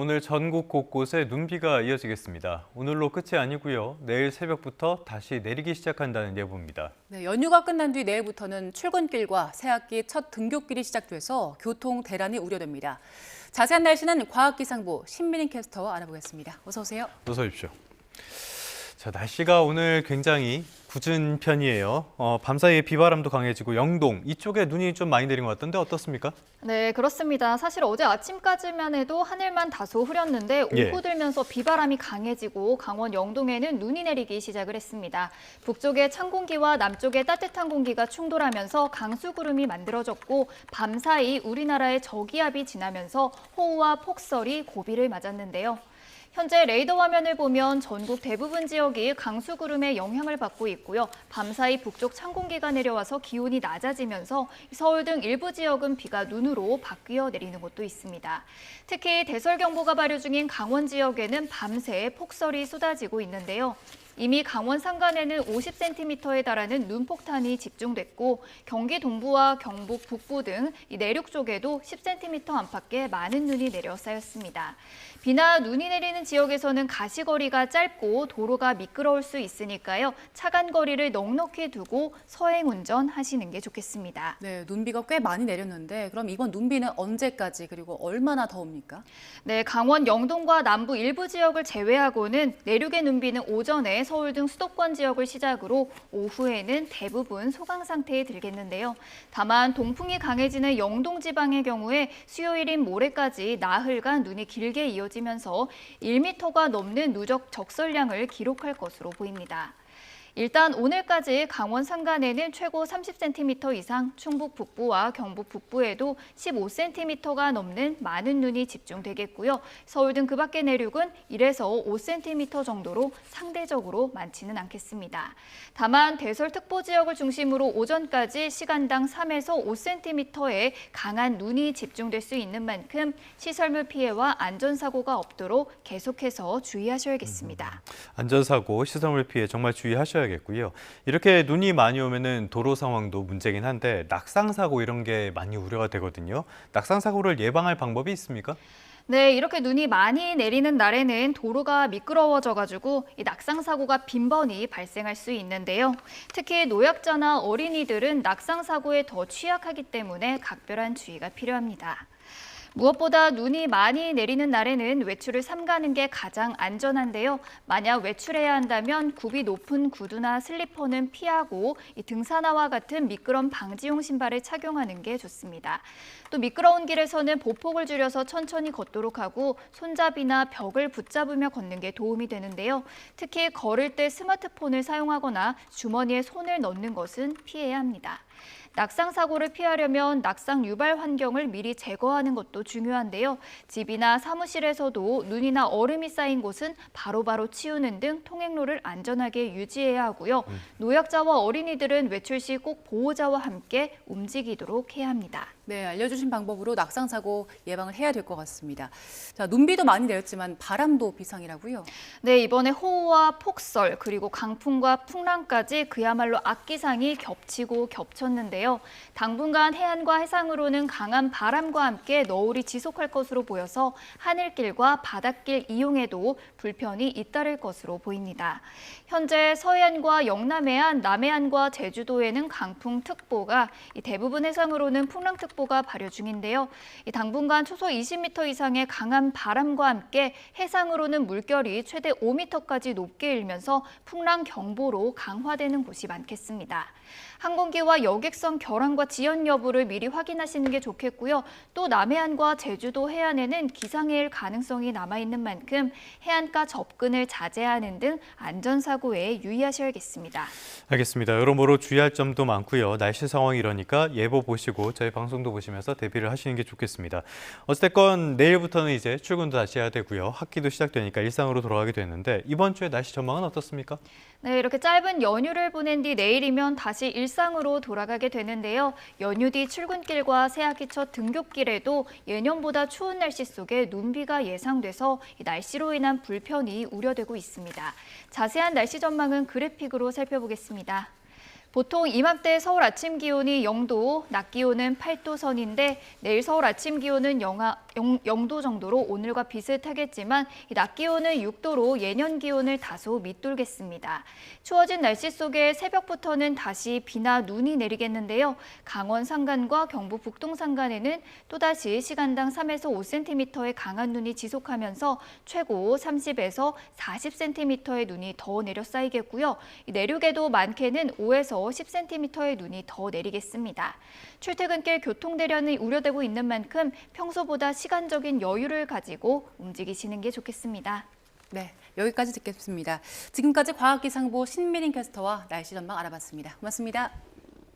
오늘 전국 곳곳에 눈비가 이어지겠습니다. 오늘로 끝이 아니고요. 내일 새벽부터 다시 내리기 시작한다는 예보입니다. 네, 연휴가 끝난 뒤 내일부터는 출근길과 새학기 첫 등교길이 시작돼서 교통 대란이 우려됩니다. 자세한 날씨는 과학기상부 신민인 캐스터와 알아보겠습니다. 어서 오세요. 어서 오십시오. 자, 날씨가 오늘 굉장히 궂은 편이에요. 밤사이에 비바람도 강해지고 영동 이쪽에 눈이 좀 많이 내린 것 같던데 어떻습니까? 네, 그렇습니다. 사실 어제 아침까지만 해도 하늘만 다소 흐렸는데 오후 들면서 비바람이 강해지고 강원 영동에는 눈이 내리기 시작을 했습니다. 북쪽의 찬 공기와 남쪽의 따뜻한 공기가 충돌하면서 강수구름이 만들어졌고 밤사이 우리나라의 저기압이 지나면서 호우와 폭설이 고비를 맞았는데요. 현재 레이더 화면을 보면 전국 대부분 지역이 강수구름의 영향을 받고 있고요. 밤사이 북쪽 찬 공기가 내려와서 기온이 낮아지면서 서울 등 일부 지역은 비가 눈으로 바뀌어 내리는 곳도 있습니다. 특히 대설경보가 발효 중인 강원 지역에는 밤새 폭설이 쏟아지고 있는데요. 이미 강원 산간에는 50cm에 달하는 눈폭탄이 집중됐고 경기 동부와 경북 북부 등 내륙 쪽에도 10cm 안팎의 많은 눈이 내려 쌓였습니다. 비나 눈이 내리는 지역에서는 가시거리가 짧고 도로가 미끄러울 수 있으니까요. 차간 거리를 넉넉히 두고 서행 운전하시는 게 좋겠습니다. 네, 눈비가 꽤 많이 내렸는데 그럼 이번 눈비는 언제까지 그리고 얼마나 더웁니까? 네, 강원 영동과 남부 일부 지역을 제외하고는 내륙의 눈비는 오전에 서울 등 수도권 지역을 시작으로 오후에는 대부분 소강 상태에 들겠는데요. 다만 동풍이 강해지는 영동 지방의 경우에 수요일인 모레까지 나흘간 눈이 길게 이어지면서 1m가 넘는 누적 적설량을 기록할 것으로 보입니다. 일단 오늘까지 강원 산간에는 최고 30cm 이상, 충북 북부와 경북 북부에도 15cm가 넘는 많은 눈이 집중되겠고요. 서울 등 그 밖의 내륙은 1에서 5cm 정도로 상대적으로 많지는 않겠습니다. 다만 대설특보 지역을 중심으로 오전까지 시간당 3에서 5cm의 강한 눈이 집중될 수 있는 만큼 시설물 피해와 안전사고가 없도록 계속해서 주의하셔야겠습니다. 안전사고, 시설물 피해 정말 주의하셔야겠고요. 이렇게 눈이 많이 오면은 도로 상황도 문제긴 한데 낙상사고 이런 게 많이 우려가 되거든요. 낙상사고를 예방할 방법이 있습니까? 네, 이렇게 눈이 많이 내리는 날에는 도로가 미끄러워져가지고 이 낙상사고가 빈번히 발생할 수 있는데요. 특히 노약자나 어린이들은 낙상사고에 더 취약하기 때문에 각별한 주의가 필요합니다. 무엇보다 눈이 많이 내리는 날에는 외출을 삼가는 게 가장 안전한데요. 만약 외출해야 한다면 굽이 높은 구두나 슬리퍼는 피하고 등산화와 같은 미끄럼 방지용 신발을 착용하는 게 좋습니다. 또 미끄러운 길에서는 보폭을 줄여서 천천히 걷도록 하고 손잡이나 벽을 붙잡으며 걷는 게 도움이 되는데요. 특히 걸을 때 스마트폰을 사용하거나 주머니에 손을 넣는 것은 피해야 합니다. 낙상 사고를 피하려면 낙상 유발 환경을 미리 제거하는 것도 중요한데요. 집이나 사무실에서도 눈이나 얼음이 쌓인 곳은 바로바로 치우는 등 통행로를 안전하게 유지해야 하고요. 노약자와 어린이들은 외출 시 꼭 보호자와 함께 움직이도록 해야 합니다. 네, 알려주신 방법으로 낙상사고 예방을 해야 될 것 같습니다. 자, 눈비도 많이 내렸지만 바람도 비상이라고요? 네, 이번에 호우와 폭설 그리고 강풍과 풍랑까지 그야말로 악기상이 겹치고 겹쳤는데요. 당분간 해안과 해상으로는 강한 바람과 함께 너울이 지속할 것으로 보여서 하늘길과 바닷길 이용에도 불편이 잇따를 것으로 보입니다. 현재 서해안과 영남해안, 남해안과 제주도에는 강풍특보가, 대부분 해상으로는 풍랑특보가 발효 중인데요. 당분간 초속 20m 이상의 강한 바람과 함께 해상으로는 물결이 최대 5m까지 높게 일면서 풍랑경보로 강화되는 곳이 많겠습니다. 항공기와 여객선 결항과 지연 여부를 미리 확인하시는 게 좋겠고요. 또 남해안과 제주도 해안에는 기상해일 가능성이 남아있는 만큼 해안가 접근을 자제하는 등 안전사고에 유의하셔야겠습니다. 알겠습니다. 여러모로 주의할 점도 많고요. 날씨 상황이 이러니까 예보 보시고 저희 방송도 보시면서 대비를 하시는 게 좋겠습니다. 어쨌건 내일부터는 이제 출근도 다시 해야 되고요. 학기도 시작되니까 일상으로 돌아가게 되는데 이번 주에 날씨 전망은 어떻습니까? 네, 이렇게 짧은 연휴를 보낸 뒤 내일이면 다시 일상으로 돌아가게 되는데요. 연휴 뒤 출근길과 새학기 첫 등교길에도 예년보다 추운 날씨 속에 눈비가 예상돼서 날씨로 인한 불편이 우려되고 있습니다. 자세한 날씨 전망은 그래픽으로 살펴보겠습니다. 보통 이맘때 서울 아침 기온이 0도, 낮 기온은 8도 선인데 내일 서울 아침 기온은 영하 0도 정도로 오늘과 비슷하겠지만 낮 기온은 6도로 예년 기온을 다소 밑돌겠습니다. 추워진 날씨 속에 새벽부터는 다시 비나 눈이 내리겠는데요. 강원 산간과 경북 북동 산간에는 또다시 시간당 3에서 5cm의 강한 눈이 지속하면서 최고 30에서 40cm의 눈이 더 내려 쌓이겠고요. 내륙에도 많게는 5에서 10cm의 눈이 더 내리겠습니다. 출퇴근길 교통대란이 우려되고 있는 만큼 평소보다 시간적인 여유를 가지고 움직이시는 게 좋겠습니다. 네, 여기까지 듣겠습니다. 지금까지 과학기상보 신민인 캐스터와 날씨 전망 알아봤습니다. 고맙습니다.